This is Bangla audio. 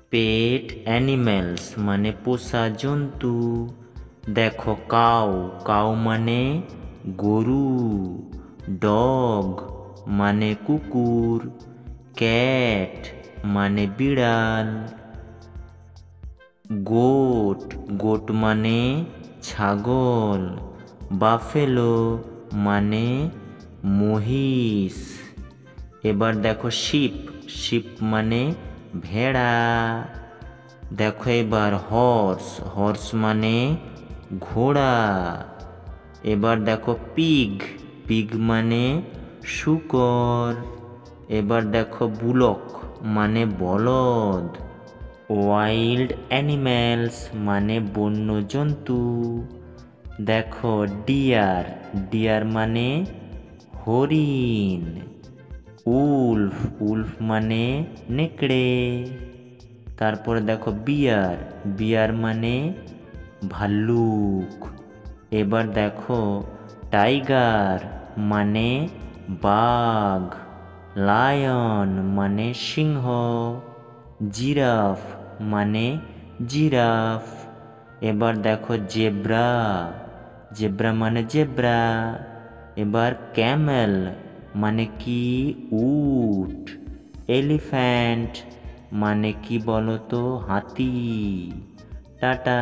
পেট অ্যানিম্যালস মানে পোষা জন্তু। দেখো কাউ, কাউ মানে গরু। ডগ মানে কুকুর। ক্যাট মানে বিড়াল। গোট, গোট মানে ছাগল। বাফেলো মানে মহিষ। এবার দেখো শিপ, শিপ মানে ভেড়া। দেখো এবার হর্স, হর্স মানে ঘোড়া। এবার দেখো পিগ, পিগ মানে শূকর। এবার দেখো বুলক মানে বলদ। ওয়াইল্ড অ্যানিম্যালস মানে বন্য জন্তু। দেখো ডিয়ার, ডিয়ার মানে হরিণ। উলফ, উলফ মানে নেকড়ে। তারপরে দেখো বিয়ার, বিয়ার মানে ভাল্লুক। এবার দেখো টাইগার মানে বাঘ। লায়ন মানে সিংহ। জিরাফ মানে জিরাফ। এবার দেখো জেব্রা, জেব্রা মানে জেব্রা। এবার ক্যামেল মানে কি উট। এলিফ্যান্ট মানে কি বলতো হাতি। টাটা।